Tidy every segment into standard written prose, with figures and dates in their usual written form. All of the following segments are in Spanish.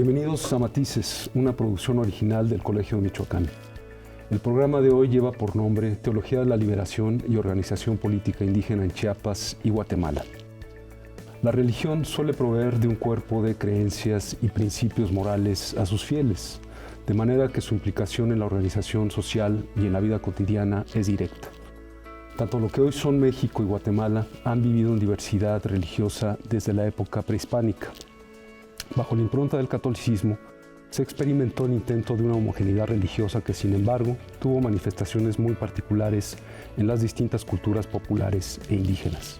Bienvenidos a Matices, una producción original del Colegio de Michoacán. El programa de hoy lleva por nombre Teología de la Liberación y Organización Política Indígena en Chiapas y Guatemala. La religión suele proveer de un cuerpo de creencias y principios morales a sus fieles, de manera que su implicación en la organización social y en la vida cotidiana es directa. Tanto lo que hoy son México y Guatemala han vivido en diversidad religiosa desde la época prehispánica. Bajo la impronta del catolicismo, se experimentó el intento de una homogeneidad religiosa que, sin embargo, tuvo manifestaciones muy particulares en las distintas culturas populares e indígenas.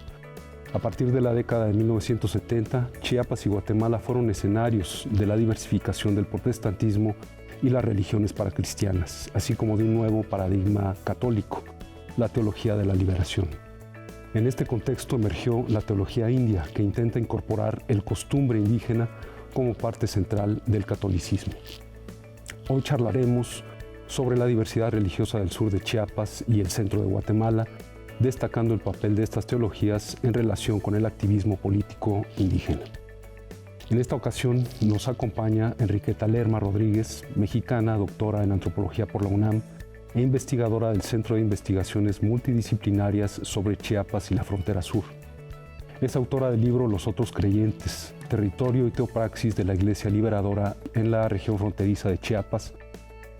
A partir de la década de 1970, Chiapas y Guatemala fueron escenarios de la diversificación del protestantismo y las religiones paracristianas, así como de un nuevo paradigma católico, la teología de la liberación. En este contexto emergió la teología india, que intenta incorporar el costumbre indígena como parte central del catolicismo. Hoy charlaremos sobre la diversidad religiosa del sur de Chiapas y el centro de Guatemala, destacando el papel de estas teologías en relación con el activismo político indígena. En esta ocasión nos acompaña Enriqueta Lerma Rodríguez, mexicana, doctora en antropología por la UNAM e investigadora del Centro de Investigaciones Multidisciplinarias sobre Chiapas y la Frontera Sur. Es autora del libro Los Otros Creyentes, Territorio y Teopraxis de la Iglesia Liberadora en la región fronteriza de Chiapas,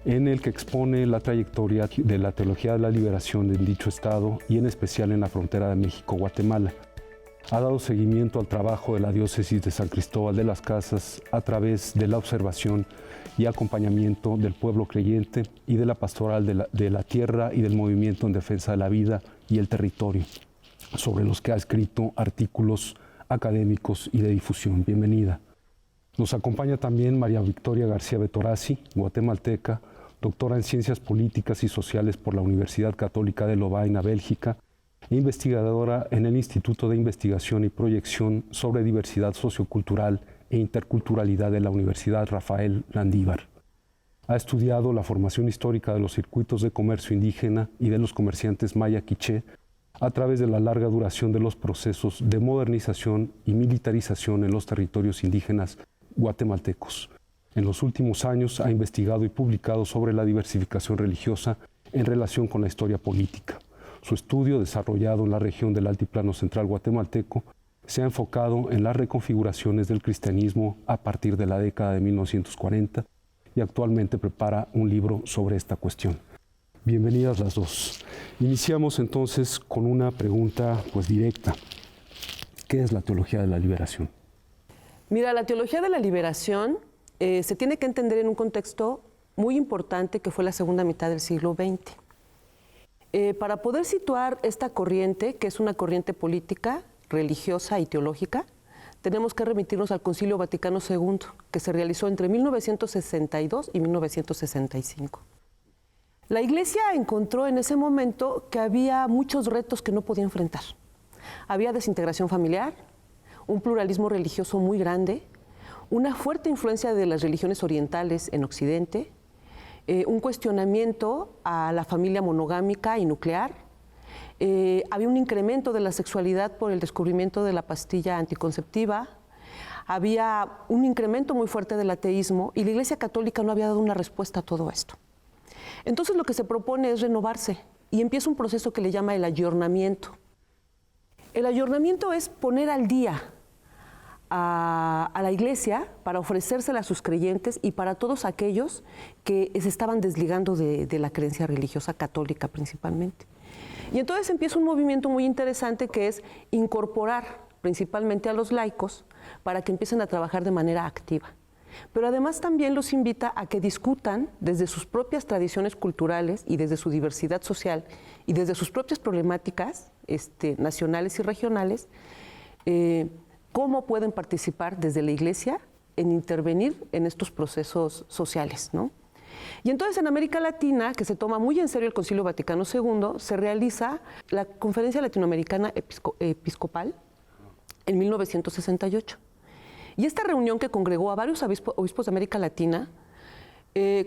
en el que expone la trayectoria de la teología de la liberación en dicho estado y en especial en la frontera de México-Guatemala. Ha dado seguimiento al trabajo de la diócesis de San Cristóbal de las Casas a través de la observación y acompañamiento del pueblo creyente y de la pastoral de la tierra y del movimiento en defensa de la vida y el territorio, sobre los que ha escrito artículos académicos y de difusión. Bienvenida. Nos acompaña también María Victoria García Betorazzi, guatemalteca, doctora en Ciencias Políticas y Sociales por la Universidad Católica de Lovaina, Bélgica, e investigadora en el Instituto de Investigación y Proyección sobre Diversidad Sociocultural e Interculturalidad de la Universidad Rafael Landívar. Ha estudiado la formación histórica de los circuitos de comercio indígena y de los comerciantes maya-quiché a través de la larga duración de los procesos de modernización y militarización en los territorios indígenas guatemaltecos. En los últimos años ha investigado y publicado sobre la diversificación religiosa en relación con la historia política. Su estudio, desarrollado en la región del Altiplano Central guatemalteco, se ha enfocado en las reconfiguraciones del cristianismo a partir de la década de 1940 y actualmente prepara un libro sobre esta cuestión. Bienvenidas las dos. Iniciamos entonces con una pregunta directa. ¿Qué es la teología de la liberación? Mira, la teología de la liberación se tiene que entender en un contexto muy importante que fue la segunda mitad del siglo XX. Para poder situar esta corriente, que es una corriente política, religiosa y teológica, tenemos que remitirnos al Concilio Vaticano II, que se realizó entre 1962 y 1965. La Iglesia encontró en ese momento que había muchos retos que no podía enfrentar. Había desintegración familiar, un pluralismo religioso muy grande, una fuerte influencia de las religiones orientales en Occidente, un cuestionamiento a la familia monogámica y nuclear, había un incremento de la sexualidad por el descubrimiento de la pastilla anticonceptiva, había un incremento muy fuerte del ateísmo y la Iglesia Católica no había dado una respuesta a todo esto. Entonces lo que se propone es renovarse y empieza un proceso que le llama el ayornamiento. El ayornamiento es poner al día a la Iglesia para ofrecérsela a sus creyentes y para todos aquellos que se estaban desligando de la creencia religiosa católica principalmente. Y entonces empieza un movimiento muy interesante que es incorporar principalmente a los laicos para que empiecen a trabajar de manera activa. Pero además también los invita a que discutan desde sus propias tradiciones culturales y desde su diversidad social y desde sus propias problemáticas nacionales y regionales, cómo pueden participar desde la Iglesia en intervenir en estos procesos sociales, ¿no? Y entonces en América Latina, que se toma muy en serio el Concilio Vaticano II, se realiza la Conferencia Latinoamericana Episcopal en 1968. Y esta reunión, que congregó a varios obispos de América Latina,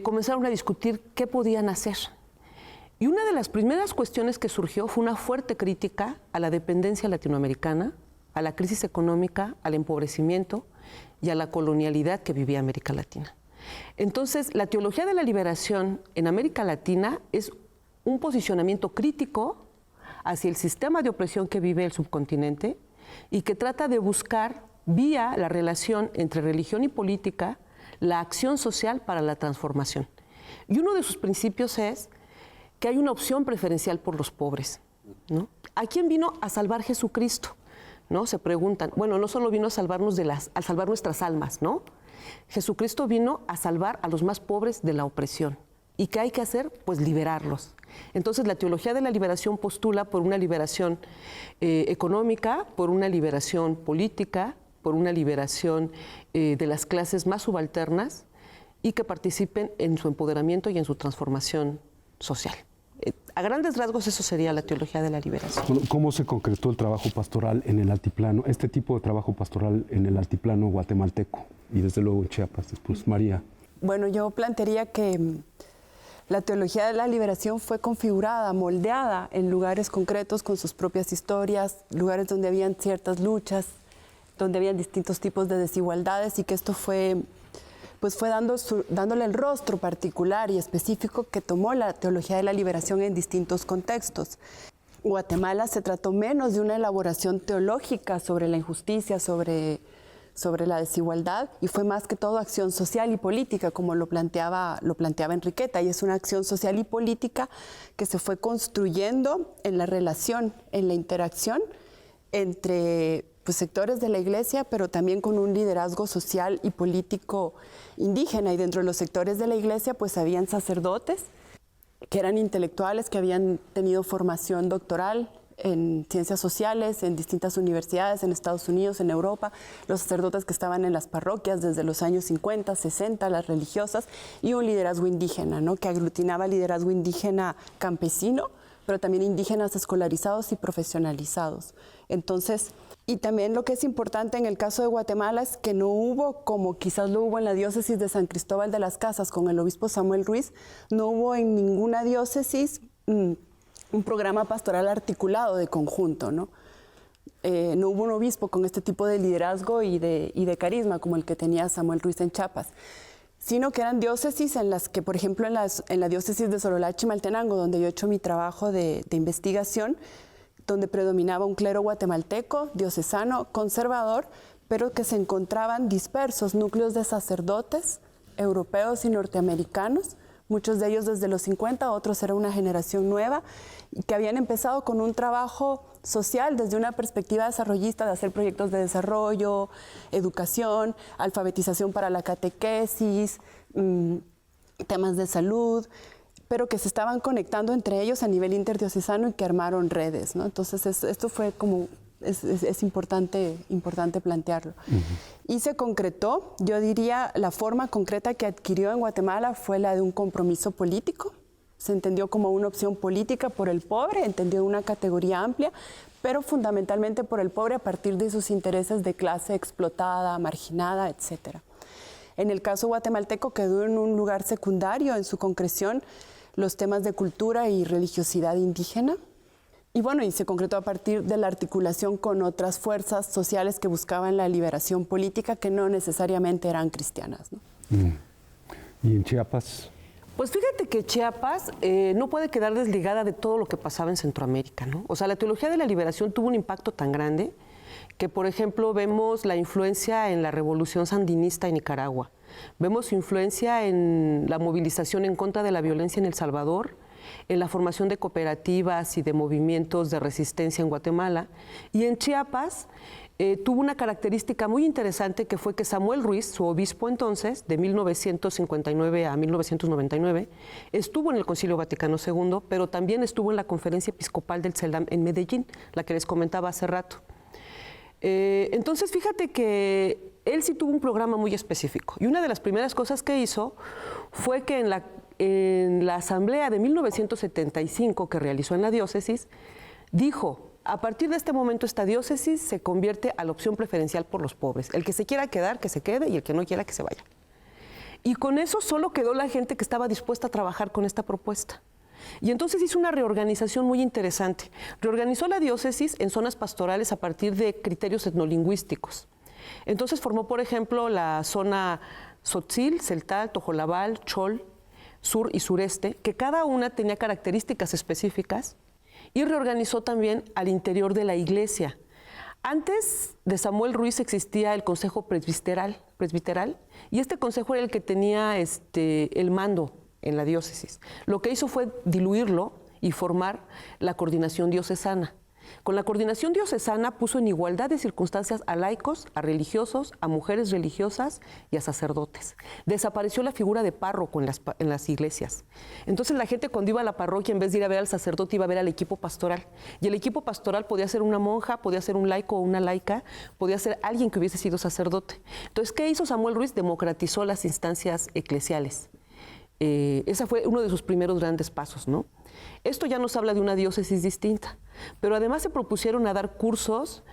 comenzaron a discutir qué podían hacer. Y una de las primeras cuestiones que surgió fue una fuerte crítica a la dependencia latinoamericana, a la crisis económica, al empobrecimiento, y a la colonialidad que vivía América Latina. Entonces, la teología de la liberación en América Latina es un posicionamiento crítico hacia el sistema de opresión que vive el subcontinente y que trata de buscar, vía la relación entre religión y política, la acción social para la transformación. Y uno de sus principios es que hay una opción preferencial por los pobres, ¿no? ¿A quién vino a salvar Jesucristo? ¿No? Se preguntan. Bueno, no solo vino a salvarnos a salvar nuestras almas, ¿no? Jesucristo vino a salvar a los más pobres de la opresión. ¿Y qué hay que hacer? Pues liberarlos. Entonces, la teología de la liberación postula por una liberación económica, por una liberación política, por una liberación de las clases más subalternas y que participen en su empoderamiento y en su transformación social. A grandes rasgos, eso sería la teología de la liberación. Bueno, ¿cómo se concretó el trabajo pastoral en el altiplano, este tipo de trabajo pastoral en el altiplano guatemalteco y desde luego en Chiapas después? María. Bueno, yo plantearía que la teología de la liberación fue configurada, moldeada en lugares concretos con sus propias historias, lugares donde habían ciertas luchas, donde habían distintos tipos de desigualdades y que esto fue dándole el rostro particular y específico que tomó la teología de la liberación en distintos contextos. Guatemala se trató menos de una elaboración teológica sobre la injusticia, sobre la desigualdad, y fue más que todo acción social y política, como lo planteaba Enriqueta, y es una acción social y política que se fue construyendo en la relación, en la interacción entre sectores de la iglesia, pero también con un liderazgo social y político indígena. Y dentro de los sectores de la iglesia, pues habían sacerdotes que eran intelectuales, que habían tenido formación doctoral en ciencias sociales, en distintas universidades, en Estados Unidos, en Europa, los sacerdotes que estaban en las parroquias desde los años 50, 60, las religiosas, y un liderazgo indígena, ¿no? Que aglutinaba liderazgo indígena campesino, pero también indígenas escolarizados y profesionalizados. Entonces, y también lo que es importante en el caso de Guatemala es que no hubo, como quizás lo hubo en la diócesis de San Cristóbal de las Casas con el obispo Samuel Ruiz, no hubo en ninguna diócesis un programa pastoral articulado de conjunto, ¿no? No hubo un obispo con este tipo de liderazgo y de carisma como el que tenía Samuel Ruiz en Chiapas, sino que eran diócesis en las que, por ejemplo, en la diócesis de Sololá-Chimaltenango, donde yo he hecho mi trabajo de investigación, donde predominaba un clero guatemalteco, diocesano, conservador, pero que se encontraban dispersos núcleos de sacerdotes europeos y norteamericanos, muchos de ellos desde los 50, otros era una generación nueva, y que habían empezado con un trabajo social desde una perspectiva desarrollista de hacer proyectos de desarrollo, educación, alfabetización para la catequesis, temas de salud, pero que se estaban conectando entre ellos a nivel interdiocesano y que armaron redes, ¿no? Entonces esto fue como, es importante plantearlo. Y se concretó, yo diría, la forma concreta que adquirió en Guatemala fue la de un compromiso político. Se entendió como una opción política por el pobre, entendió una categoría amplia, pero fundamentalmente por el pobre a partir de sus intereses de clase explotada, marginada, etc. En el caso guatemalteco quedó en un lugar secundario en su concreción los temas de cultura y religiosidad indígena. Y bueno, y se concretó a partir de la articulación con otras fuerzas sociales que buscaban la liberación política, que no necesariamente eran cristianas, ¿no? ¿Y en Chiapas? Pues fíjate que Chiapas no puede quedar desligada de todo lo que pasaba en Centroamérica, ¿no? O sea, la teología de la liberación tuvo un impacto tan grande que, por ejemplo, vemos la influencia en la revolución sandinista en Nicaragua, vemos su influencia en la movilización en contra de la violencia en El Salvador, en la formación de cooperativas y de movimientos de resistencia en Guatemala, y en Chiapas tuvo una característica muy interesante que fue que Samuel Ruiz, su obispo entonces, de 1959 a 1999, estuvo en el Concilio Vaticano II, pero también estuvo en la Conferencia Episcopal del CELAM en Medellín, la que les comentaba hace rato. Entonces, fíjate que él sí tuvo un programa muy específico, y una de las primeras cosas que hizo fue que en la asamblea de 1975 que realizó en la diócesis, dijo: a partir de este momento esta diócesis se convierte a la opción preferencial por los pobres. El que se quiera quedar, que se quede, y el que no quiera, que se vaya. Y con eso solo quedó la gente que estaba dispuesta a trabajar con esta propuesta. Y entonces hizo una reorganización muy interesante. Reorganizó la diócesis en zonas pastorales a partir de criterios etnolingüísticos. Entonces formó, por ejemplo, la zona Tzotzil, Celtal, Tojolabal, Chol, sur y sureste, que cada una tenía características específicas, y reorganizó también al interior de la iglesia. Antes de Samuel Ruiz existía el Consejo Presbiteral, y este consejo era el que tenía el mando en la diócesis. Lo que hizo fue diluirlo y formar la coordinación diocesana. Con la coordinación diocesana puso en igualdad de circunstancias a laicos, a religiosos, a mujeres religiosas y a sacerdotes. Desapareció la figura de párroco en las iglesias. Entonces la gente cuando iba a la parroquia, en vez de ir a ver al sacerdote, iba a ver al equipo pastoral. Y el equipo pastoral podía ser una monja, podía ser un laico o una laica, podía ser alguien que hubiese sido sacerdote. Entonces, ¿qué hizo Samuel Ruiz? Democratizó las instancias eclesiales. Ese fue uno de sus primeros grandes pasos, ¿no? Esto ya nos habla de una diócesis distinta, pero además se propusieron a dar cursos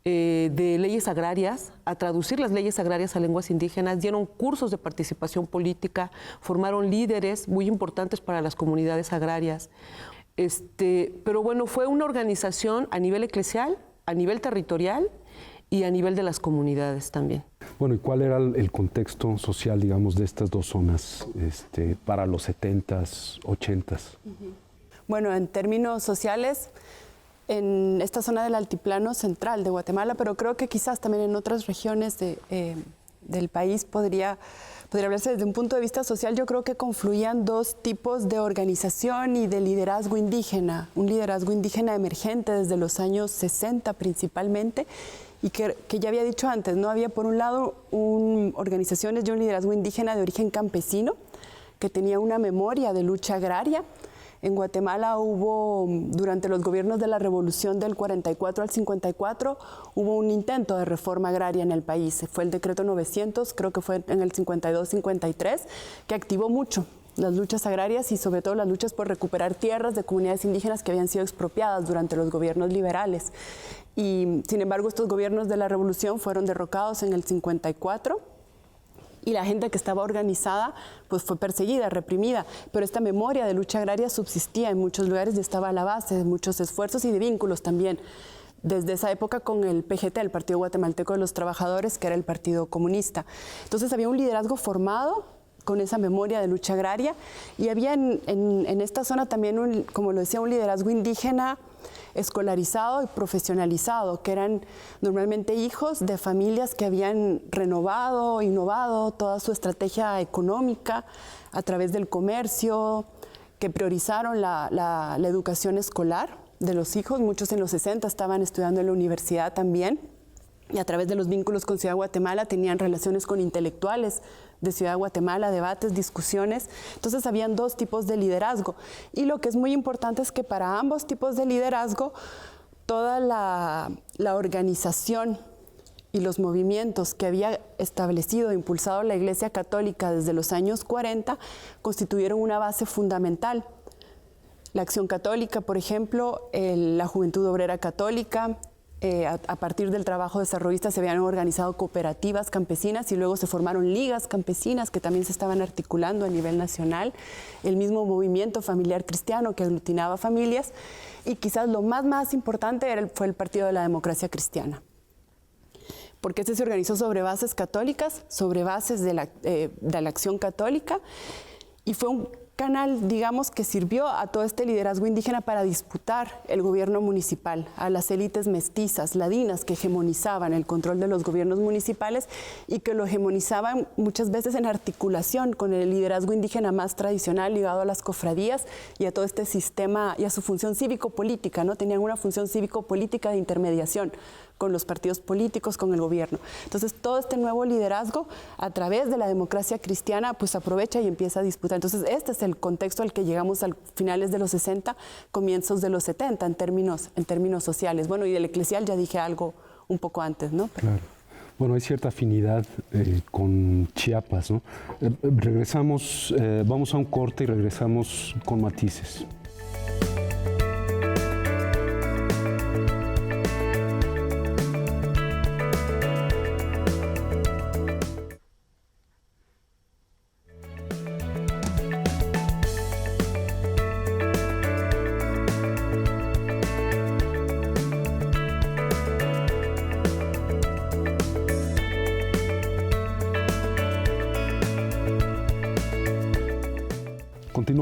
de leyes agrarias, a traducir las leyes agrarias a lenguas indígenas, dieron cursos de participación política, formaron líderes muy importantes para las comunidades agrarias. Pero bueno, fue una organización a nivel eclesial, a nivel territorial y a nivel de las comunidades también. Bueno, ¿y cuál era el contexto social, digamos, de estas dos zonas para los 70s, 80s? Bueno, en términos sociales, en esta zona del altiplano central de Guatemala, pero creo que quizás también en otras regiones del país podría hablarse desde un punto de vista social. Yo creo que confluían dos tipos de organización y de liderazgo indígena. Un liderazgo indígena emergente desde los años 60 principalmente, y que ya había dicho antes, ¿no? Había por un lado organizaciones de un liderazgo indígena de origen campesino que tenía una memoria de lucha agraria. En Guatemala hubo, durante los gobiernos de la Revolución del 44 al 54, hubo un intento de reforma agraria en el país. Fue el decreto 900, creo que fue en el 52-53, que activó mucho las luchas agrarias y sobre todo las luchas por recuperar tierras de comunidades indígenas que habían sido expropiadas durante los gobiernos liberales. Y sin embargo, estos gobiernos de la Revolución fueron derrocados en el 54 y la gente que estaba organizada pues fue perseguida, reprimida, pero esta memoria de lucha agraria subsistía en muchos lugares y estaba a la base de muchos esfuerzos y de vínculos también. Desde esa época con el PGT, el Partido Guatemalteco de los Trabajadores, que era el Partido Comunista. Entonces había un liderazgo formado con esa memoria de lucha agraria, y había en esta zona también, como lo decía, un liderazgo indígena escolarizado y profesionalizado, que eran normalmente hijos de familias que habían renovado, innovado toda su estrategia económica a través del comercio, que priorizaron la educación escolar de los hijos. Muchos en los 60 estaban estudiando en la universidad también, y a través de los vínculos con Ciudad Guatemala tenían relaciones con intelectuales de Ciudad Guatemala, debates, discusiones. Entonces habían dos tipos de liderazgo, y lo que es muy importante es que para ambos tipos de liderazgo toda la organización y los movimientos que había establecido e impulsado la Iglesia Católica desde los años 40 constituyeron una base fundamental. La Acción Católica, por ejemplo, la Juventud Obrera Católica. A partir del trabajo desarrollista se habían organizado cooperativas campesinas y luego se formaron ligas campesinas que también se estaban articulando a nivel nacional. El mismo movimiento familiar cristiano que aglutinaba familias, y quizás lo más importante fue el Partido de la Democracia Cristiana, porque este se organizó sobre bases católicas, sobre bases de la Acción Católica, y fue un canal, digamos, que sirvió a todo este liderazgo indígena para disputar el gobierno municipal, a las élites mestizas, ladinas, que hegemonizaban el control de los gobiernos municipales y que lo hegemonizaban muchas veces en articulación con el liderazgo indígena más tradicional ligado a las cofradías y a todo este sistema y a su función cívico-política, ¿no? Tenían una función cívico-política de intermediación con los partidos políticos, con el gobierno. Entonces, todo este nuevo liderazgo, a través de la democracia cristiana, pues aprovecha y empieza a disputar. Entonces, este es el contexto al que llegamos a finales de los 60, comienzos de los 70, en términos sociales. Bueno, y del eclesial ya dije algo un poco antes, ¿no? Claro. Bueno, hay cierta afinidad con Chiapas, ¿no? Regresamos, vamos a un corte y regresamos con matices.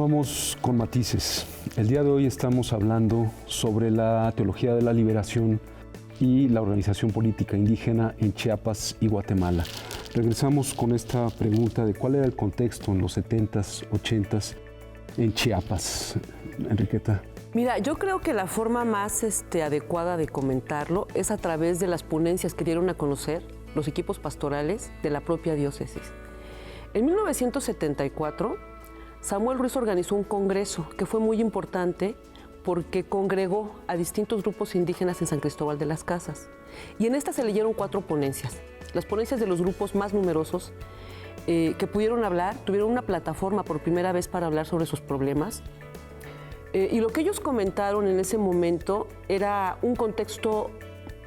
Continuamos con matices. El día de hoy estamos hablando sobre la teología de la liberación y la organización política indígena en Chiapas y Guatemala. Regresamos con esta pregunta de cuál era el contexto en los 70s, 80s en Chiapas. Enriqueta. Mira, yo creo que la forma más adecuada de comentarlo es a través de las ponencias que dieron a conocer los equipos pastorales de la propia diócesis. En 1974, Samuel Ruiz organizó un congreso que fue muy importante porque congregó a distintos grupos indígenas en San Cristóbal de las Casas. Y en esta se leyeron 4 ponencias. Las ponencias de los grupos más numerosos que pudieron hablar, tuvieron una plataforma por primera vez para hablar sobre sus problemas. Y lo que ellos comentaron en ese momento era un contexto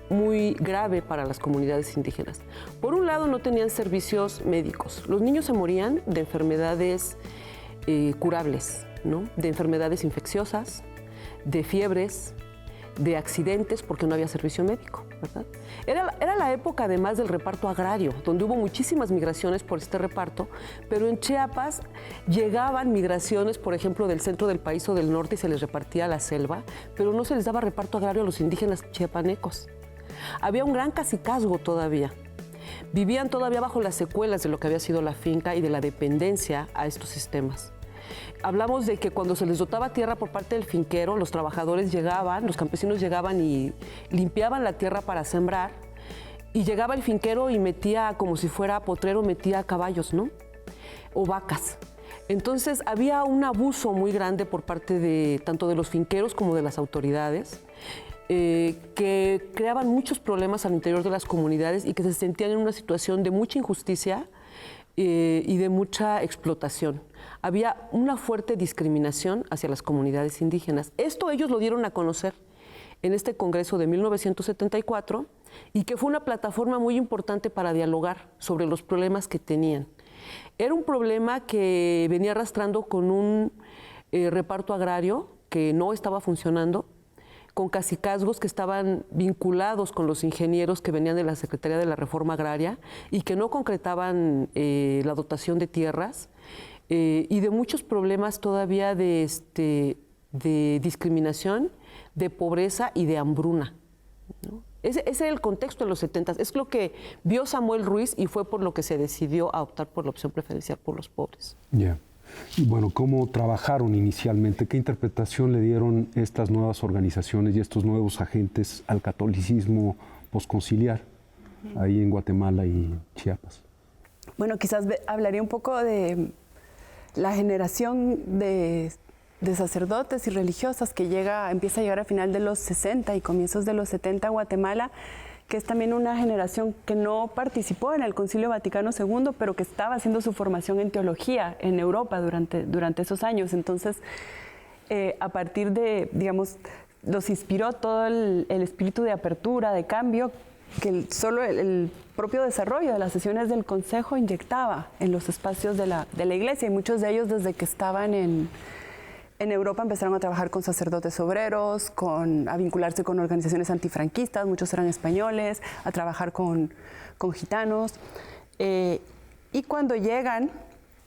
muy grave para las comunidades indígenas. Por un lado, no tenían servicios médicos. Los niños se morían de enfermedades curables, ¿no? De enfermedades infecciosas, de fiebres, de accidentes, porque no había servicio médico, ¿verdad? Era la época además del reparto agrario, donde hubo muchísimas migraciones por este reparto, pero en Chiapas llegaban migraciones, por ejemplo, del centro del país o del norte y se les repartía la selva, pero no se les daba reparto agrario a los indígenas chiapanecos. Había un gran cacicazgo todavía. Vivían todavía bajo las secuelas de lo que había sido la finca y de la dependencia a estos sistemas. Hablamos de que cuando se les dotaba tierra por parte del finquero, los trabajadores llegaban, los campesinos llegaban y limpiaban la tierra para sembrar, y llegaba el finquero y metía, como si fuera potrero, metía caballos, ¿no? O vacas. Entonces había un abuso muy grande por parte de tanto de los finqueros como de las autoridades, que creaban muchos problemas al interior de las comunidades y que se sentían en una situación de mucha injusticia y de mucha explotación. Había una fuerte discriminación hacia las comunidades indígenas. Esto ellos lo dieron a conocer en este congreso de 1974 y que fue una plataforma muy importante para dialogar sobre los problemas que tenían. Era un problema que venía arrastrando con un reparto agrario que no estaba funcionando, con cacicazgos que estaban vinculados con los ingenieros que venían de la Secretaría de la Reforma Agraria y que no concretaban la dotación de tierras, y de muchos problemas todavía de discriminación, de pobreza y de hambruna, ¿no? Ese era el contexto de los 70s. Es lo que vio Samuel Ruiz y fue por lo que se decidió a optar por la opción preferencial por los pobres. Ya. Y bueno, ¿cómo trabajaron inicialmente? ¿Qué interpretación le dieron estas nuevas organizaciones y estos nuevos agentes al catolicismo posconciliar ahí en Guatemala y Chiapas? Bueno, quizás hablaría un poco de la generación de sacerdotes y religiosas que empieza a llegar a final de los 60 y comienzos de los 70 a Guatemala, que es también una generación que no participó en el Concilio Vaticano II, pero que estaba haciendo su formación en teología en Europa durante esos años. Entonces, a partir de, digamos, los inspiró todo el espíritu de apertura, de cambio, que solo el propio desarrollo de las sesiones del Consejo inyectaba en los espacios de la Iglesia, y muchos de ellos desde que estaban en Europa empezaron a trabajar con sacerdotes obreros, a vincularse con organizaciones antifranquistas, muchos eran españoles, a trabajar con gitanos. Y cuando llegan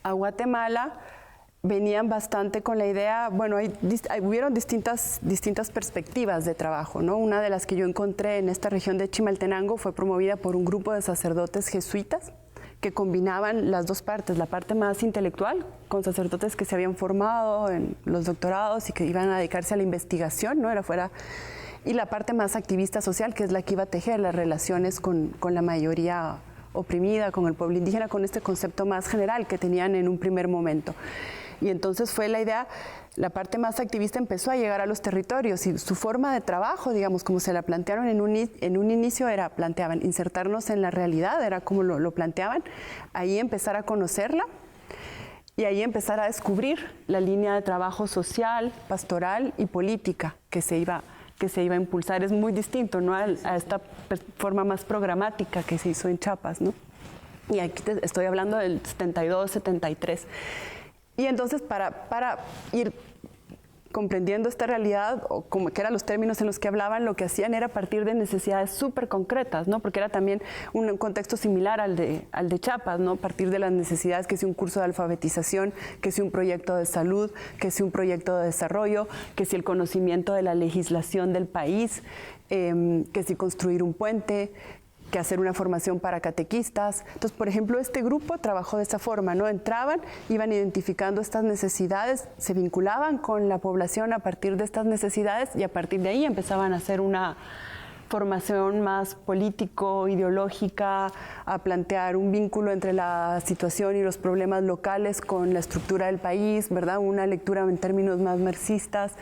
a Guatemala, venían bastante con la idea, bueno, hubieron distintas perspectivas de trabajo, ¿no? Una de las que yo encontré en esta región de Chimaltenango fue promovida por un grupo de sacerdotes jesuitas que combinaban las dos partes, la parte más intelectual, con sacerdotes que se habían formado en los doctorados y que iban a dedicarse a la investigación, ¿no? Y la parte más activista social, que es la que iba a tejer las relaciones con la mayoría oprimida, con el pueblo indígena, con este concepto más general que tenían en un primer momento. Y entonces fue la idea, la parte más activista empezó a llegar a los territorios y su forma de trabajo, digamos, como se la plantearon en un inicio, planteaban insertarnos en la realidad, era como lo planteaban, ahí empezar a conocerla y ahí empezar a descubrir la línea de trabajo social, pastoral y política que se iba a impulsar. Es muy distinto, ¿no?, a esta forma más programática que se hizo en Chiapas, ¿no? Y aquí estoy hablando del 72, 73. Y entonces para ir comprendiendo esta realidad, o como que eran los términos en los que hablaban, lo que hacían era partir de necesidades súper concretas, ¿no? Porque era también un contexto similar al de Chiapas, ¿no? Partir de las necesidades, que si un curso de alfabetización, que si un proyecto de salud, que si un proyecto de desarrollo, que si el conocimiento de la legislación del país, que si construir un puente, que hacer una formación para catequistas. Entonces, por ejemplo, este grupo trabajó de esa forma, ¿no? Entraban, iban identificando estas necesidades, se vinculaban con la población a partir de estas necesidades y a partir de ahí empezaban a hacer una formación más político, ideológica, a plantear un vínculo entre la situación y los problemas locales con la estructura del país, ¿verdad? Una lectura en términos más marxistas.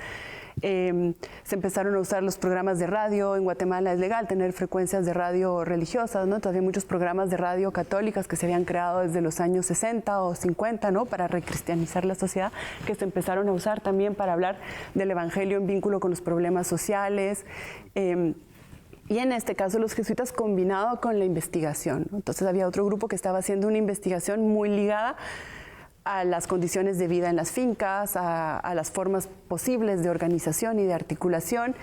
Se empezaron a usar los programas de radio. En Guatemala es legal tener frecuencias de radio religiosas, ¿no? Todavía hay muchos programas de radio católicas que se habían creado desde los años 60 o 50, ¿no? Para recristianizar la sociedad, que se empezaron a usar también para hablar del evangelio en vínculo con los problemas sociales. Y en este caso los jesuitas combinado con la investigación, ¿no? Entonces había otro grupo que estaba haciendo una investigación muy ligada a las condiciones de vida en las fincas, a las formas posibles de organización y de articulación.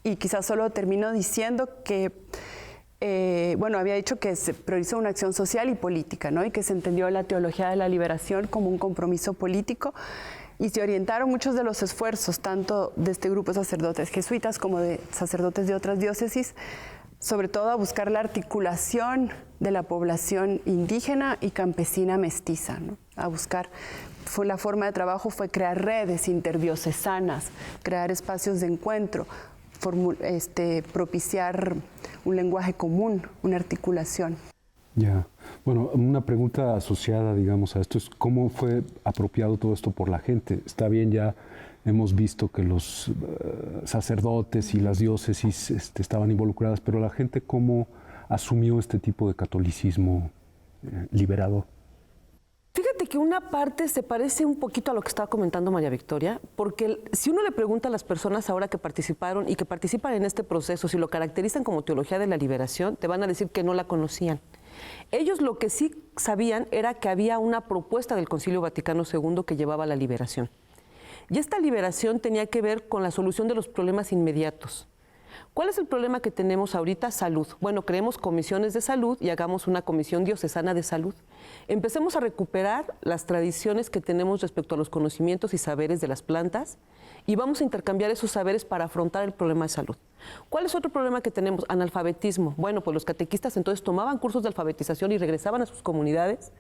Y quizás solo termino diciendo que, había dicho que se priorizó una acción social y política, ¿no? Y que se entendió la teología de la liberación como un compromiso político. Y se orientaron muchos de los esfuerzos, tanto de este grupo de sacerdotes jesuitas como de sacerdotes de otras diócesis, sobre todo a buscar la articulación de la población indígena y campesina mestiza, ¿no? A buscar, la forma de trabajo fue crear redes interdiocesanas, crear espacios de encuentro, propiciar un lenguaje común, una articulación. Ya. Bueno, una pregunta asociada, digamos, a esto es ¿cómo fue apropiado todo esto por la gente? Está bien, ya hemos visto que los sacerdotes y las diócesis estaban involucradas, pero la gente ¿cómo asumió este tipo de catolicismo liberador? Fíjate que una parte se parece un poquito a lo que estaba comentando María Victoria, porque si uno le pregunta a las personas ahora que participaron y que participan en este proceso, si lo caracterizan como teología de la liberación, te van a decir que no la conocían. Ellos lo que sí sabían era que había una propuesta del Concilio Vaticano II que llevaba a la liberación. Y esta liberación tenía que ver con la solución de los problemas inmediatos. ¿Cuál es el problema que tenemos ahorita? Salud. Bueno, creemos comisiones de salud y hagamos una comisión diocesana de salud. Empecemos a recuperar las tradiciones que tenemos respecto a los conocimientos y saberes de las plantas y vamos a intercambiar esos saberes para afrontar el problema de salud. ¿Cuál es otro problema que tenemos? Analfabetismo. Bueno, pues los catequistas entonces tomaban cursos de alfabetización y regresaban a sus comunidades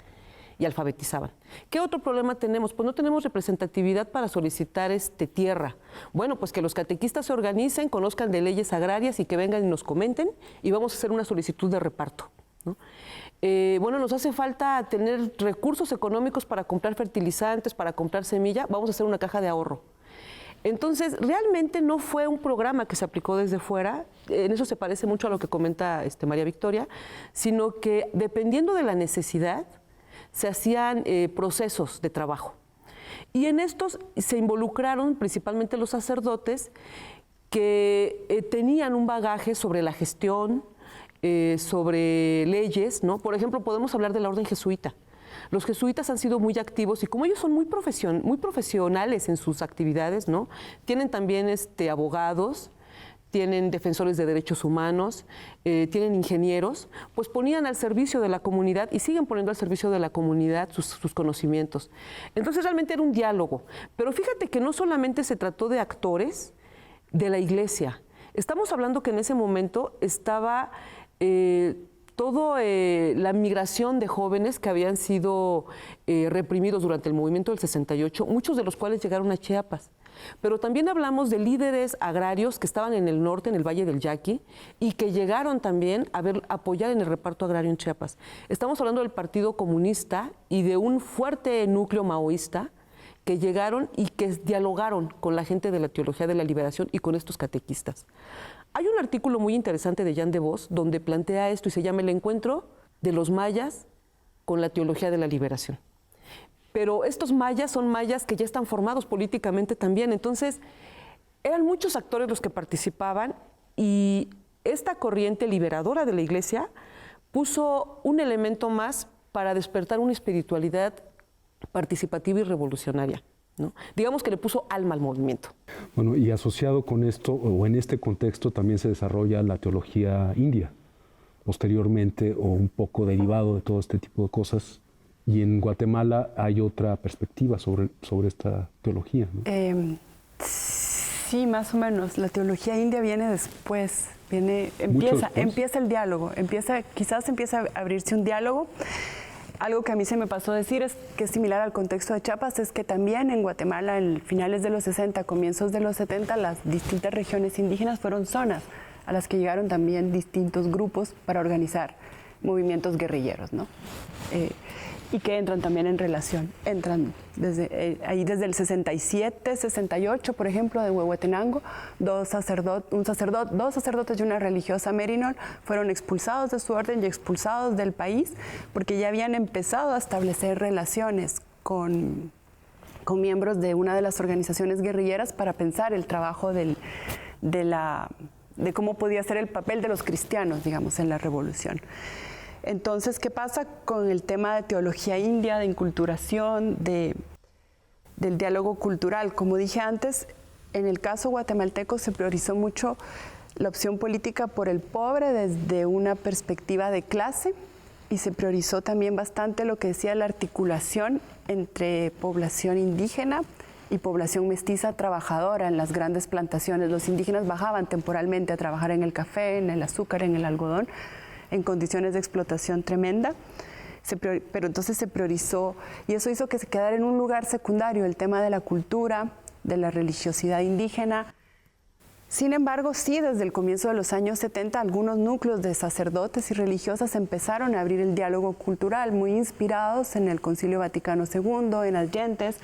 y alfabetizaban. ¿Qué otro problema tenemos? Pues no tenemos representatividad para solicitar tierra. Bueno, pues que los catequistas se organicen, conozcan de leyes agrarias y que vengan y nos comenten y vamos a hacer una solicitud de reparto, ¿no? Nos hace falta tener recursos económicos para comprar fertilizantes, para comprar semilla, vamos a hacer una caja de ahorro. Entonces, realmente no fue un programa que se aplicó desde fuera, en eso se parece mucho a lo que comenta María Victoria, sino que dependiendo de la necesidad, se hacían procesos de trabajo. Y en estos se involucraron principalmente los sacerdotes que tenían un bagaje sobre la gestión, sobre leyes, ¿no? Por ejemplo, podemos hablar de la orden jesuita. Los jesuitas han sido muy activos y como ellos son muy profesionales en sus actividades, ¿no? Tienen también abogados, tienen defensores de derechos humanos, tienen ingenieros, pues ponían al servicio de la comunidad y siguen poniendo al servicio de la comunidad sus conocimientos. Entonces realmente era un diálogo. Pero fíjate que no solamente se trató de actores de la iglesia. Estamos hablando que en ese momento estaba toda la migración de jóvenes que habían sido reprimidos durante el movimiento del 68, muchos de los cuales llegaron a Chiapas. Pero también hablamos de líderes agrarios que estaban en el norte, en el Valle del Yaqui, y que llegaron también a apoyar en el reparto agrario en Chiapas. Estamos hablando del Partido Comunista y de un fuerte núcleo maoísta que llegaron y que dialogaron con la gente de la teología de la liberación y con estos catequistas. Hay un artículo muy interesante de Jan de Vos donde plantea esto y se llama El encuentro de los mayas con la teología de la liberación. Pero estos mayas son mayas que ya están formados políticamente también, entonces eran muchos actores los que participaban y esta corriente liberadora de la iglesia puso un elemento más para despertar una espiritualidad participativa y revolucionaria, ¿no? Digamos que le puso alma al movimiento. Bueno, y asociado con esto, o en este contexto, también se desarrolla la teología india, posteriormente, o un poco derivado de todo este tipo de cosas. Y en Guatemala hay otra perspectiva sobre esta teología, ¿no? Sí, más o menos. La teología india viene después. Empieza el diálogo. Quizás empieza a abrirse un diálogo. Algo que a mí se me pasó a decir es que es similar al contexto de Chiapas, es que también en Guatemala, en finales de los 60, comienzos de los 70, las distintas regiones indígenas fueron zonas a las que llegaron también distintos grupos para organizar movimientos guerrilleros, ¿no? Y que entran también en relación. Entran desde el 67, 68, por ejemplo, de Huehuetenango, dos sacerdotes y una religiosa Merinol fueron expulsados de su orden y expulsados del país porque ya habían empezado a establecer relaciones con miembros de una de las organizaciones guerrilleras para pensar el trabajo de cómo podía ser el papel de los cristianos, digamos, en la revolución. Entonces, ¿qué pasa con el tema de teología india, de inculturación, del diálogo cultural? Como dije antes, en el caso guatemalteco se priorizó mucho la opción política por el pobre desde una perspectiva de clase y se priorizó también bastante lo que decía la articulación entre población indígena y población mestiza trabajadora en las grandes plantaciones. Los indígenas bajaban temporalmente a trabajar en el café, en el azúcar, en el algodón, en condiciones de explotación tremenda, pero entonces se priorizó y eso hizo que se quedara en un lugar secundario el tema de la cultura, de la religiosidad indígena. Sin embargo, sí, desde el comienzo de los años 70, algunos núcleos de sacerdotes y religiosas empezaron a abrir el diálogo cultural, muy inspirados en el Concilio Vaticano II, en Allentes,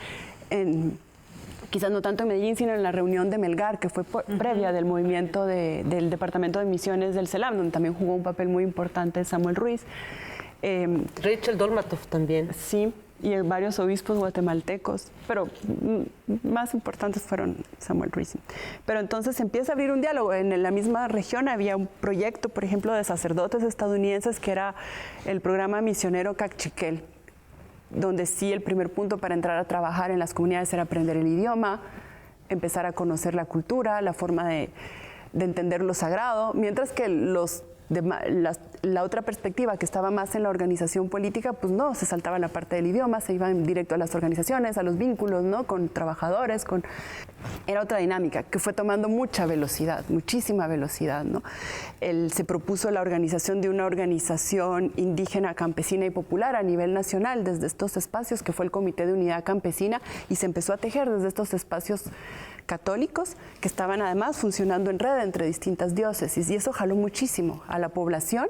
quizás no tanto en Medellín, sino en la reunión de Melgar, que fue previa del movimiento del Departamento de Misiones del CELAM, donde también jugó un papel muy importante Samuel Ruiz. Rachel Dolmatov también. Sí, y varios obispos guatemaltecos, pero más importantes fueron Samuel Ruiz. Pero entonces empieza a abrir un diálogo. En la misma región había un proyecto, por ejemplo, de sacerdotes estadounidenses, que era el programa misionero Cachiquel, donde sí el primer punto para entrar a trabajar en las comunidades era aprender el idioma, empezar a conocer la cultura, la forma de entender lo sagrado, mientras que la otra perspectiva que estaba más en la organización política, pues no, se saltaba la parte del idioma, se iban directo a las organizaciones, a los vínculos, ¿no? Con trabajadores, era otra dinámica que fue tomando mucha velocidad, muchísima velocidad, ¿no? Se propuso la organización de una organización indígena, campesina y popular a nivel nacional desde estos espacios, que fue el Comité de Unidad Campesina, y se empezó a tejer desde estos espacios católicos que estaban además funcionando en red entre distintas diócesis, y eso jaló muchísimo a la población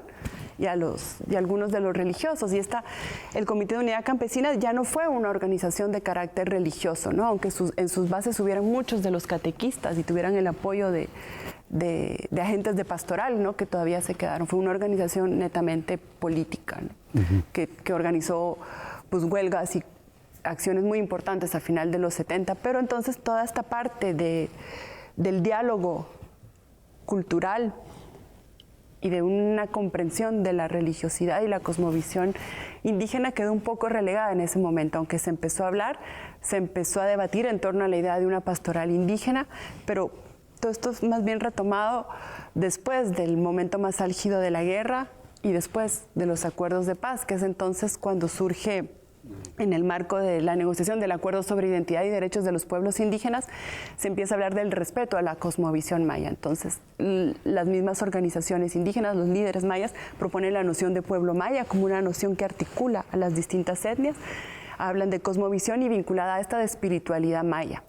y a algunos de los religiosos. Y el Comité de Unidad Campesina ya no fue una organización de carácter religioso, ¿no? Aunque en sus bases hubieran muchos de los catequistas y tuvieran el apoyo de agentes de pastoral, ¿no? Que todavía se quedaron. Fue una organización netamente política, ¿no? que organizó pues huelgas y acciones muy importantes al final de los 70, pero entonces toda esta parte del diálogo cultural y de una comprensión de la religiosidad y la cosmovisión indígena quedó un poco relegada en ese momento. Aunque se empezó a hablar, se empezó a debatir en torno a la idea de una pastoral indígena, pero todo esto es más bien retomado después del momento más álgido de la guerra y después de los acuerdos de paz, que es entonces cuando surge, en el marco de la negociación del Acuerdo sobre Identidad y Derechos de los Pueblos Indígenas, se empieza a hablar del respeto a la cosmovisión maya. Entonces, las mismas organizaciones indígenas, los líderes mayas, proponen la noción de pueblo maya como una noción que articula a las distintas etnias. Hablan de cosmovisión y vinculada a esta de espiritualidad maya.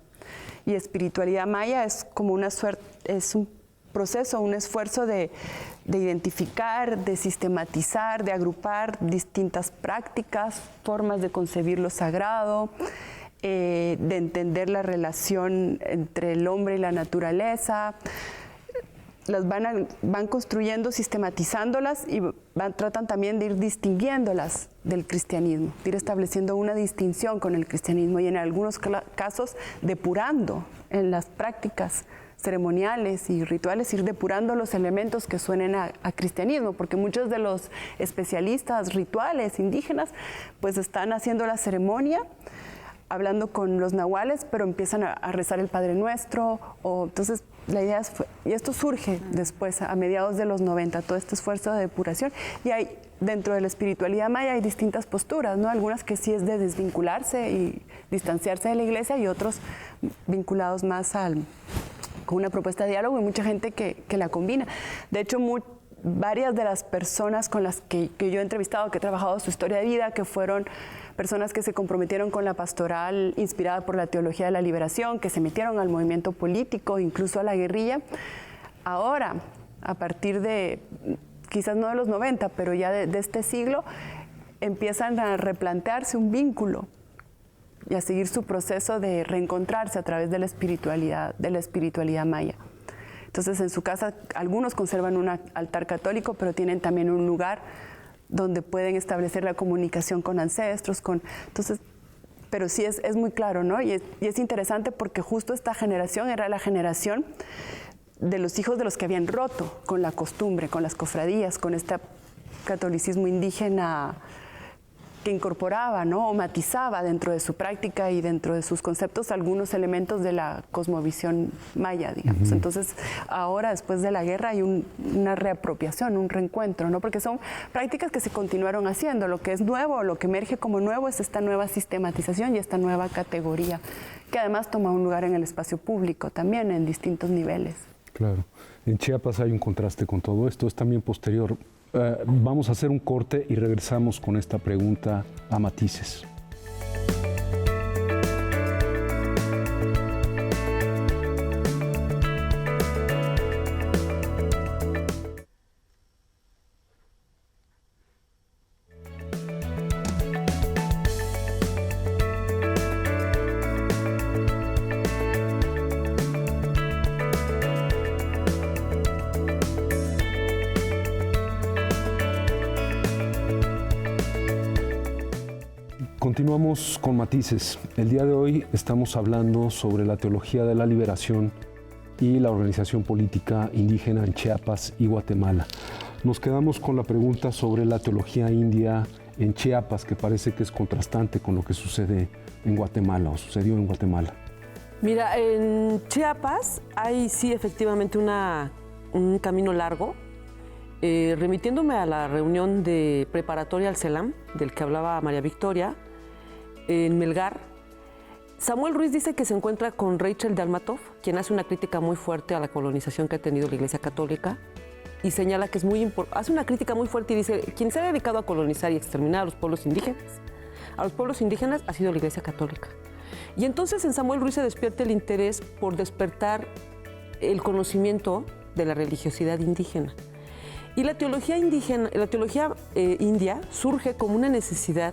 Y espiritualidad maya es como es un proceso, un esfuerzo de identificar, de sistematizar, de agrupar distintas prácticas, formas de concebir lo sagrado, de entender la relación entre el hombre y la naturaleza. Las van construyendo, sistematizándolas y tratan también de ir distinguiéndolas del cristianismo, de ir estableciendo una distinción con el cristianismo y en algunos casos depurando en las prácticas ceremoniales y rituales, ir depurando los elementos que suenen a cristianismo, porque muchos de los especialistas rituales indígenas pues están haciendo la ceremonia hablando con los nahuales, pero empiezan a rezar el Padre Nuestro. Entonces, la idea y esto surge después, a mediados de los 90, todo este esfuerzo de depuración. Y hay, dentro de la espiritualidad maya hay distintas posturas, ¿no? Algunas que sí es de desvincularse y distanciarse de la iglesia, y otros vinculados más con una propuesta de diálogo, y mucha gente que la combina. De hecho, varias de las personas con las que yo he entrevistado, que he trabajado su historia de vida, que fueron personas que se comprometieron con la pastoral inspirada por la teología de la liberación, que se metieron al movimiento político, incluso a la guerrilla, ahora, a partir de, quizás no de los 90, pero ya de este siglo, empiezan a replantearse un vínculo y a seguir su proceso de reencontrarse a través de la espiritualidad maya. Entonces, en su casa, algunos conservan un altar católico, pero tienen también un lugar donde pueden establecer la comunicación con ancestros. Entonces, pero sí es muy claro, ¿no? Y es interesante porque justo esta generación era la generación de los hijos de los que habían roto con la costumbre, con las cofradías, con este catolicismo indígena que incorporaba, ¿no? O matizaba dentro de su práctica y dentro de sus conceptos algunos elementos de la cosmovisión maya, digamos. Entonces, ahora, después de la guerra, hay una reapropiación, un reencuentro, ¿no? Porque son prácticas que se continuaron haciendo. Lo que es nuevo, lo que emerge como nuevo es esta nueva sistematización y esta nueva categoría, que además toma un lugar en el espacio público también, en distintos niveles. Claro. En Chiapas hay un contraste con todo esto, es también posterior. Vamos a hacer un corte y regresamos con esta pregunta a matices. Continuamos con matices. El día de hoy estamos hablando sobre la teología de la liberación y la organización política indígena en Chiapas y Guatemala. Nos quedamos con la pregunta sobre la teología india en Chiapas, que parece que es contrastante con lo que sucede en Guatemala o sucedió en Guatemala. Mira, en Chiapas hay sí efectivamente un camino largo. Remitiéndome a la reunión de preparatoria al CELAM, del que hablaba María Victoria, en Melgar, Samuel Ruiz dice que se encuentra con Rachel Dalmatov, quien hace una crítica muy fuerte a la colonización que ha tenido la Iglesia Católica, y señala que es muy importante, hace una crítica muy fuerte y dice, quien se ha dedicado a colonizar y exterminar a los pueblos indígenas ha sido la Iglesia Católica. Y entonces en Samuel Ruiz se despierta el interés por despertar el conocimiento de la religiosidad indígena. Y la teología indígena, india surge como una necesidad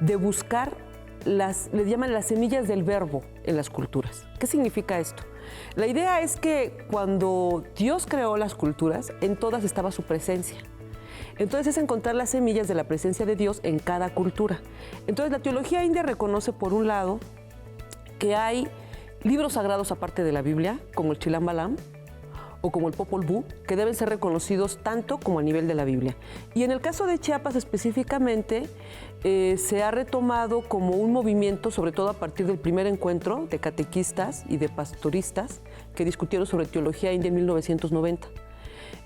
de buscar le llaman las semillas del verbo en las culturas. ¿Qué significa esto? La idea es que cuando Dios creó las culturas, en todas estaba su presencia. Entonces es encontrar las semillas de la presencia de Dios en cada cultura. Entonces la teología india reconoce, por un lado, que hay libros sagrados aparte de la Biblia, como el Chilam Balam, o como el Popol Vuh, que deben ser reconocidos tanto como a nivel de la Biblia. Y en el caso de Chiapas específicamente, se ha retomado como un movimiento, sobre todo a partir del primer encuentro de catequistas y de pastoristas que discutieron sobre teología india en 1990.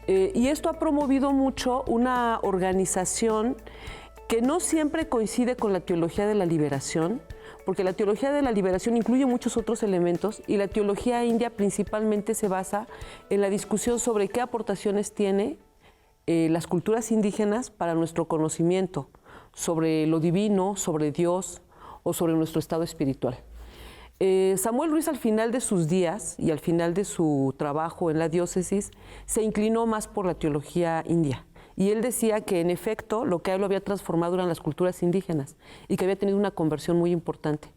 Y esto ha promovido mucho una organización que no siempre coincide con la teología de la liberación, porque la teología de la liberación incluye muchos otros elementos y la teología india principalmente se basa en la discusión sobre qué aportaciones tiene las culturas indígenas para nuestro conocimiento sobre lo divino, sobre Dios o sobre nuestro estado espiritual. Samuel Ruiz, al final de sus días y al final de su trabajo en la diócesis, se inclinó más por la teología india. Y él decía que, en efecto, lo que a él lo había transformado eran las culturas indígenas y que había tenido una conversión muy importante.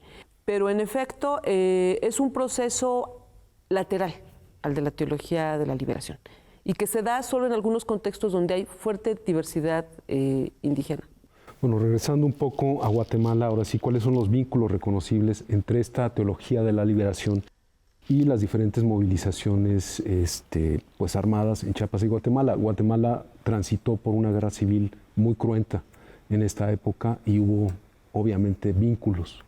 Pero, en efecto, es un proceso lateral al de la teología de la liberación y que se da solo en algunos contextos donde hay fuerte diversidad indígena. Bueno, regresando un poco a Guatemala, ahora sí, ¿cuáles son los vínculos reconocibles entre esta teología de la liberación y las diferentes movilizaciones pues armadas en Chiapas y Guatemala? Guatemala transitó por una guerra civil muy cruenta en esta época y hubo obviamente vínculos.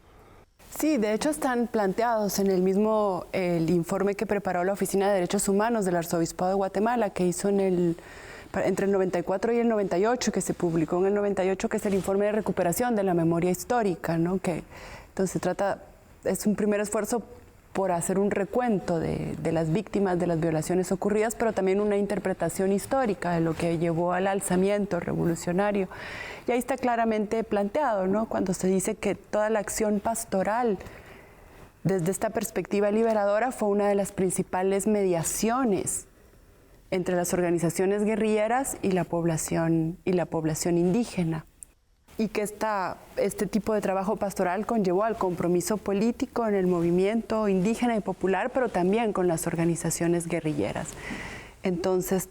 Sí, de hecho están planteados en el informe que preparó la Oficina de Derechos Humanos del Arzobispado de Guatemala, que hizo entre el 94 y el 98, que se publicó en el 98, que es el informe de recuperación de la memoria histórica, ¿no? Entonces es un primer esfuerzo por hacer un recuento de las víctimas de las violaciones ocurridas, pero también una interpretación histórica de lo que llevó al alzamiento revolucionario. Y ahí está claramente planteado, ¿no? Cuando se dice que toda la acción pastoral, desde esta perspectiva liberadora, fue una de las principales mediaciones entre las organizaciones guerrilleras y la población indígena. Y que este tipo de trabajo pastoral conllevó al compromiso político en el movimiento indígena y popular, pero también con las organizaciones guerrilleras. Entonces,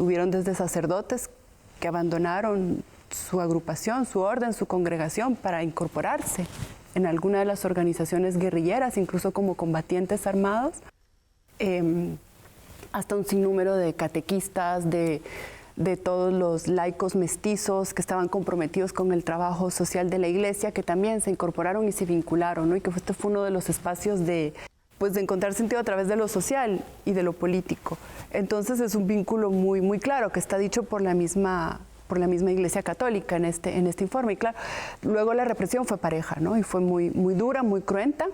hubieron desde sacerdotes que abandonaron su agrupación, su orden, su congregación para incorporarse en alguna de las organizaciones guerrilleras, incluso como combatientes armados, hasta un sinnúmero de catequistas, de todos los laicos mestizos que estaban comprometidos con el trabajo social de la Iglesia, que también se incorporaron y se vincularon, ¿no? Y que este fue uno de los espacios de encontrar sentido a través de lo social y de lo político. Entonces es un vínculo muy, muy claro que está dicho por la misma Iglesia Católica en este informe. Y claro, luego la represión fue pareja, ¿no? Y fue muy, muy dura, muy cruenta,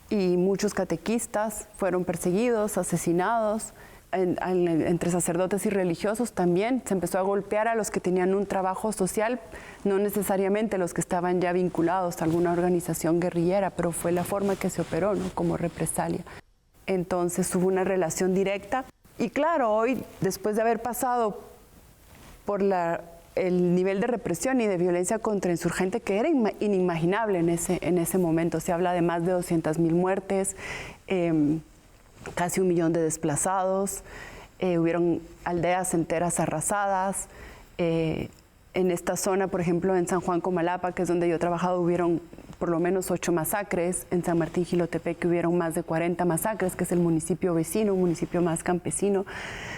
y muchos catequistas fueron perseguidos, asesinados. Entre sacerdotes y religiosos también se empezó a golpear a los que tenían un trabajo social, no necesariamente los que estaban ya vinculados a alguna organización guerrillera, pero fue la forma que se operó, ¿no? Como represalia. Entonces hubo una relación directa. Y claro, hoy, después de haber pasado por el nivel de represión y de violencia contra insurgente que era inimaginable en ese momento, se habla de más de 200,000 muertes, casi 1 millón de desplazados, hubieron aldeas enteras arrasadas. En esta zona, por ejemplo, en San Juan Comalapa, que es donde yo he trabajado, hubieron por lo menos 8 masacres. En San Martín Jilotepec hubieron más de 40 masacres, que es el municipio vecino, un municipio más campesino.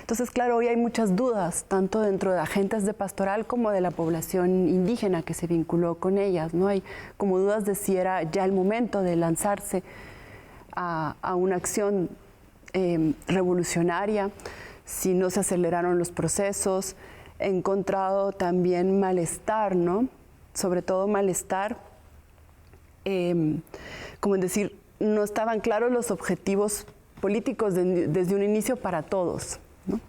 Entonces, claro, hoy hay muchas dudas, tanto dentro de agentes de pastoral como de la población indígena que se vinculó con ellas, ¿no? Hay como dudas de si era ya el momento de lanzarse a una acción revolucionaria, si no se aceleraron los procesos. He encontrado también malestar, ¿no? Sobre todo malestar, como en decir, no estaban claros los objetivos políticos desde un inicio para todos, ¿no?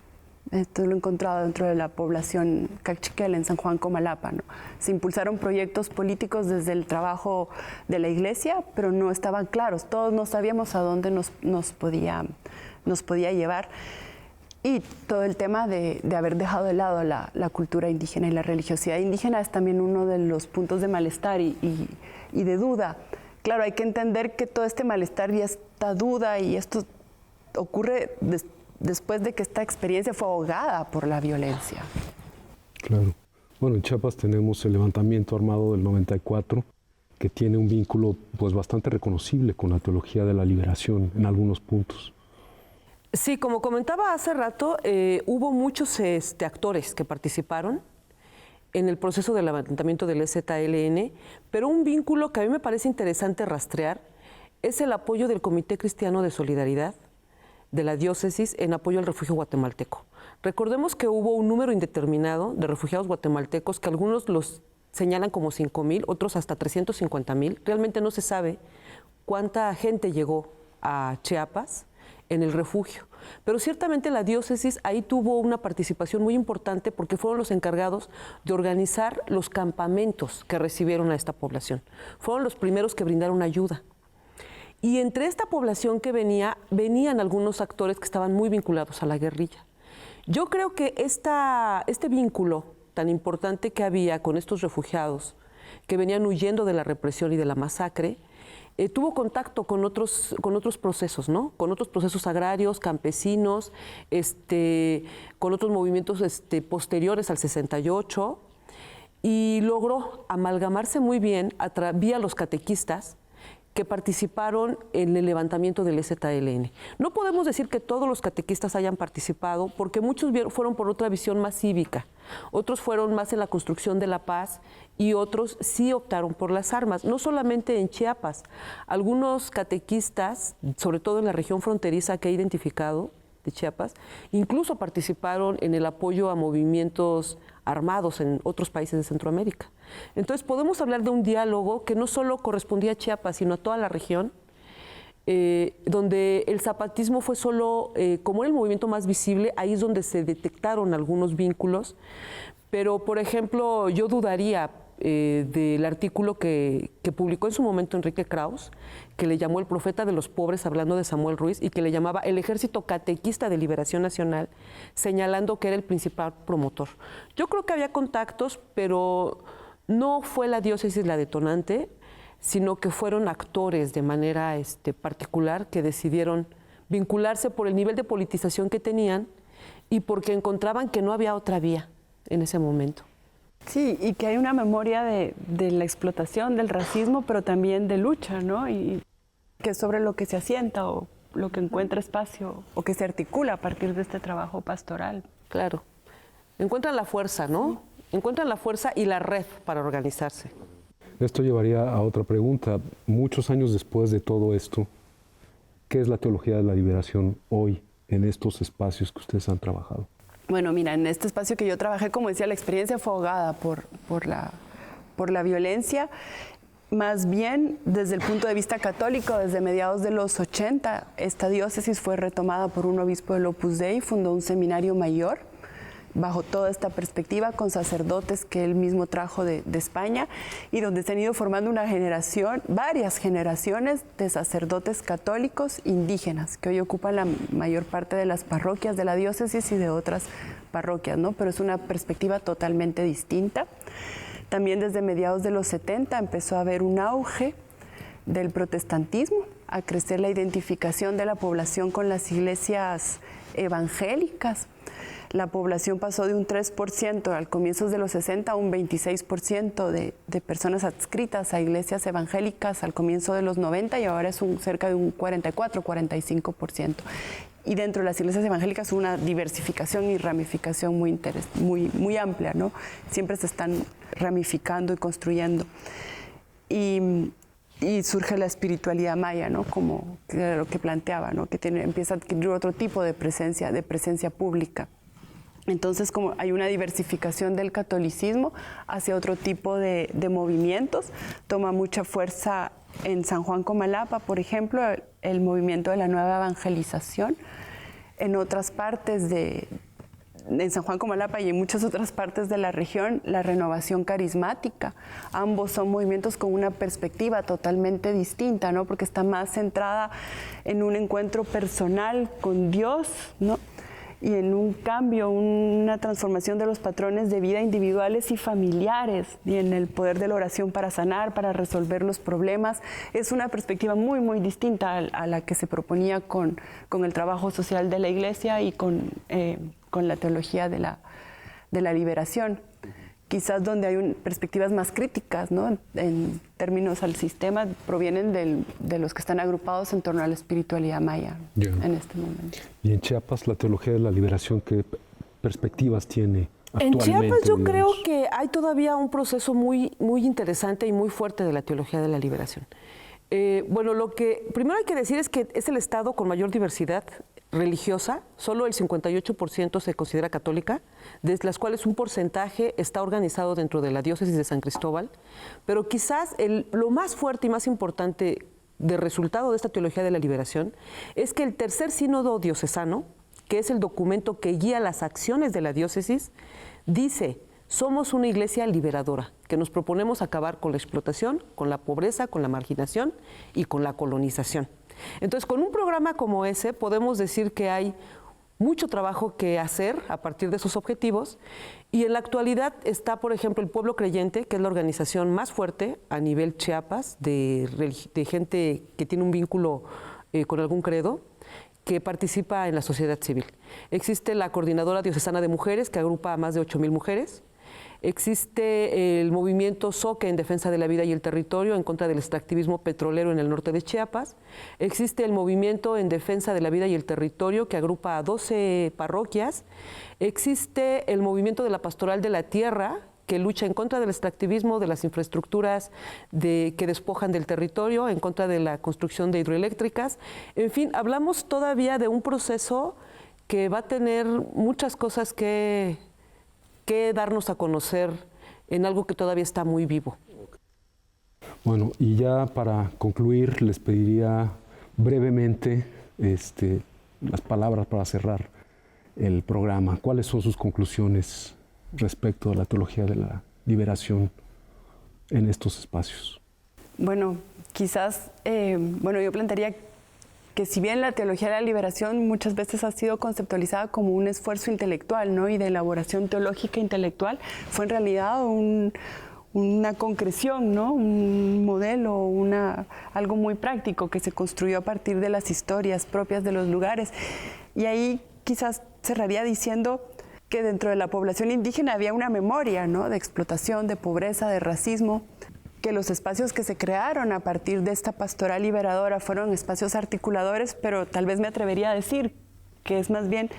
Esto lo he encontrado dentro de la población cachiquel en San Juan Comalapa, ¿no? Se impulsaron proyectos políticos desde el trabajo de la Iglesia, pero no estaban claros. Todos no sabíamos a dónde nos podía llevar. Y todo el tema de haber dejado de lado la cultura indígena y la religiosidad indígena es también uno de los puntos de malestar y de duda. Claro, hay que entender que todo este malestar y esta duda y esto ocurre después de que esta experiencia fue ahogada por la violencia. Claro. Bueno, en Chiapas tenemos el levantamiento armado del 94, que tiene un vínculo pues bastante reconocible con la teología de la liberación en algunos puntos. Sí, como comentaba hace rato, hubo muchos actores que participaron en el proceso de levantamiento del EZLN, pero un vínculo que a mí me parece interesante rastrear es el apoyo del Comité Cristiano de Solidaridad de la diócesis en apoyo al refugio guatemalteco. Recordemos que hubo un número indeterminado de refugiados guatemaltecos que algunos los señalan como 5,000, otros hasta 350,000. Realmente no se sabe cuánta gente llegó a Chiapas en el refugio. Pero ciertamente la diócesis ahí tuvo una participación muy importante porque fueron los encargados de organizar los campamentos que recibieron a esta población. Fueron los primeros que brindaron ayuda. Y entre esta población que venían algunos actores que estaban muy vinculados a la guerrilla. Yo creo que este vínculo tan importante que había con estos refugiados que venían huyendo de la represión y de la masacre, tuvo contacto con otros procesos, ¿no? Con otros procesos agrarios, campesinos, con otros movimientos posteriores al 68, y logró amalgamarse muy bien vía los catequistas que participaron en el levantamiento del EZLN. No podemos decir que todos los catequistas hayan participado, porque muchos fueron por otra visión más cívica, otros fueron más en la construcción de la paz y otros sí optaron por las armas. No solamente en Chiapas, algunos catequistas, sobre todo en la región fronteriza que he identificado de Chiapas, incluso participaron en el apoyo a movimientos armados en otros países de Centroamérica. Entonces podemos hablar de un diálogo que no solo correspondía a Chiapas, sino a toda la región, donde el zapatismo fue solo, como era el movimiento más visible, ahí es donde se detectaron algunos vínculos, pero por ejemplo yo dudaría del artículo que publicó en su momento Enrique Krauss, que le llamó el profeta de los pobres, hablando de Samuel Ruiz, y que le llamaba el Ejército Catequista de Liberación Nacional, señalando que era el principal promotor. Yo creo que había contactos, pero no fue la diócesis la detonante, sino que fueron actores de manera particular que decidieron vincularse por el nivel de politización que tenían y porque encontraban que no había otra vía en ese momento. Sí, y que hay una memoria de la explotación, del racismo, pero también de lucha, ¿no? Y que es sobre lo que se asienta o lo que encuentra espacio o que se articula a partir de este trabajo pastoral. Claro. Encuentran la fuerza, ¿no? Encuentran la fuerza y la red para organizarse. Esto llevaría a otra pregunta. Muchos años después de todo esto, ¿qué es la teología de la liberación hoy en estos espacios que ustedes han trabajado? Bueno, mira, en este espacio que yo trabajé, como decía, la experiencia fue ahogada por la violencia. Más bien, desde el punto de vista católico, desde mediados de los 80, esta diócesis fue retomada por un obispo del Opus Dei, fundó un seminario mayor, bajo toda esta perspectiva, con sacerdotes que él mismo trajo de España, y donde se han ido formando una generación, varias generaciones de sacerdotes católicos indígenas, que hoy ocupan la mayor parte de las parroquias de la diócesis y de otras parroquias, ¿no? Pero es una perspectiva totalmente distinta. También desde mediados de los 70 empezó a haber un auge del protestantismo, a crecer la identificación de la población con las iglesias evangélicas. La población pasó de un 3% al comienzo de los 60 a un 26% de personas adscritas a iglesias evangélicas al comienzo de los 90 y ahora es cerca de un 44-45%. Y dentro de las iglesias evangélicas una diversificación y ramificación muy amplia, ¿no? Siempre se están ramificando y construyendo. Y surge la espiritualidad maya, ¿no? Como lo que planteaba, ¿no? Que empieza a adquirir otro tipo de presencia pública. Entonces, como hay una diversificación del catolicismo hacia otro tipo de movimientos, toma mucha fuerza en San Juan Comalapa, por ejemplo, el movimiento de la nueva evangelización. En otras partes en San Juan Comalapa y en muchas otras partes de la región, la renovación carismática. Ambos son movimientos con una perspectiva totalmente distinta, ¿no? Porque está más centrada en un encuentro personal con Dios, ¿no? Y en un cambio, una transformación de los patrones de vida individuales y familiares, y en el poder de la oración para sanar, para resolver los problemas. Es una perspectiva muy distinta a la que se proponía con el trabajo social de la Iglesia y con la teología de la liberación. Quizás donde hay perspectivas más críticas, ¿no? En términos al sistema, provienen de los que están agrupados en torno a la espiritualidad maya en este momento. Y en Chiapas, la teología de la liberación, ¿qué perspectivas tiene actualmente? En Chiapas yo creo que hay todavía un proceso muy interesante y muy fuerte de la teología de la liberación. Bueno, lo que primero hay que decir es que es el estado con mayor diversidad religiosa, solo el 58% se considera católica, de las cuales un porcentaje está organizado dentro de la diócesis de San Cristóbal, pero quizás lo más fuerte y más importante de resultado de esta teología de la liberación es que el tercer sínodo diocesano, que es el documento que guía las acciones de la diócesis, dice: somos una iglesia liberadora, que nos proponemos acabar con la explotación, con la pobreza, con la marginación y con la colonización. Entonces, con un programa como ese, podemos decir que hay mucho trabajo que hacer a partir de esos objetivos, y en la actualidad está, por ejemplo, el Pueblo Creyente, que es la organización más fuerte a nivel Chiapas, de gente que tiene un vínculo con algún credo, que participa en la sociedad civil. Existe la Coordinadora Diocesana de Mujeres, que agrupa a más de 8,000 mujeres. Existe el movimiento Zoque en defensa de la vida y el territorio en contra del extractivismo petrolero en el norte de Chiapas. Existe el movimiento en defensa de la vida y el territorio que agrupa a 12 parroquias. Existe el movimiento de la Pastoral de la Tierra, que lucha en contra del extractivismo, de las infraestructuras que despojan del territorio, en contra de la construcción de hidroeléctricas. En fin, hablamos todavía de un proceso que va a tener muchas cosas que darnos a conocer en algo que todavía está muy vivo. Bueno, y ya para concluir, les pediría brevemente las palabras para cerrar el programa. ¿Cuáles son sus conclusiones respecto a la teología de la liberación en estos espacios? Bueno, quizás, yo plantearía que si bien la teología de la liberación muchas veces ha sido conceptualizada como un esfuerzo intelectual, ¿no? Y de elaboración teológica intelectual, fue en realidad una concreción, ¿no? Un modelo, algo muy práctico que se construyó a partir de las historias propias de los lugares. Y ahí quizás cerraría diciendo que dentro de la población indígena había una memoria, ¿no? De explotación, de pobreza, de racismo, que los espacios que se crearon a partir de esta pastoral liberadora fueron espacios articuladores, pero tal vez me atrevería a decir que es más bien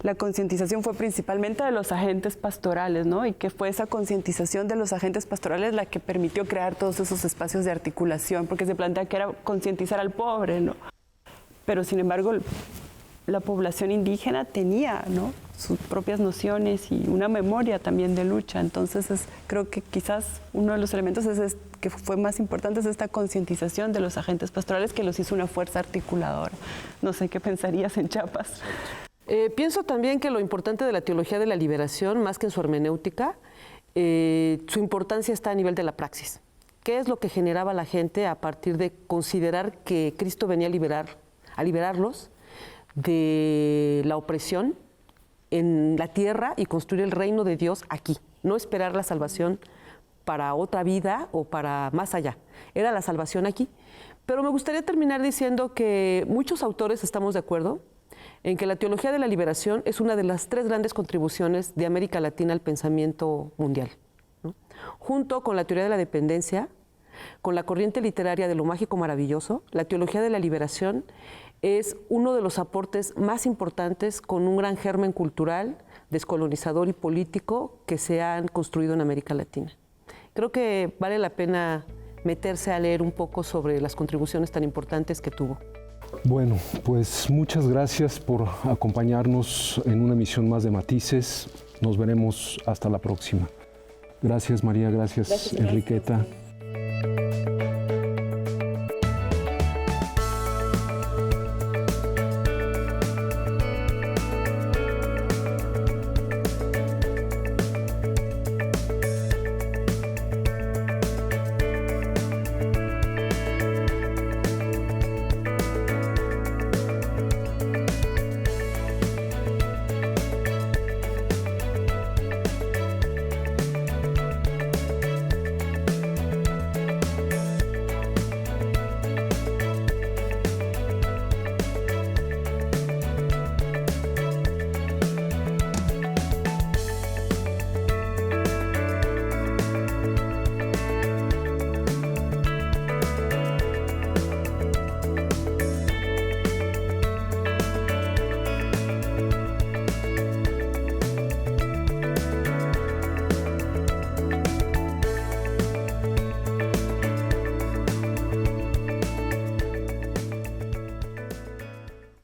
la concientización fue principalmente de los agentes pastorales, ¿no? Y que fue esa concientización de los agentes pastorales la que permitió crear todos esos espacios de articulación, porque se plantea que era concientizar al pobre, ¿no? Pero sin embargo, la población indígena tenía, ¿no? Sus propias nociones y una memoria también de lucha. Entonces creo que quizás uno de los elementos que fue más importante es esta concientización de los agentes pastorales que los hizo una fuerza articuladora. No sé qué pensarías en Chiapas. Pienso también que lo importante de la teología de la liberación, más que en su hermenéutica, su importancia está a nivel de la praxis. ¿Qué es lo que generaba la gente a partir de considerar que Cristo venía a liberarlos de la opresión en la tierra y construir el reino de Dios aquí? No esperar la salvación para otra vida o para más allá. Era la salvación aquí. Pero me gustaría terminar diciendo que muchos autores estamos de acuerdo en que la teología de la liberación es una de las 3 grandes contribuciones de América Latina al pensamiento mundial, ¿no? Junto con la teoría de la dependencia, con la corriente literaria de lo mágico maravilloso, la teología de la liberación es uno de los aportes más importantes con un gran germen cultural, descolonizador y político que se han construido en América Latina. Creo que vale la pena meterse a leer un poco sobre las contribuciones tan importantes que tuvo. Bueno, pues muchas gracias por acompañarnos en una emisión más de Matices. Nos veremos hasta la próxima. Gracias, María. Gracias, Enriqueta.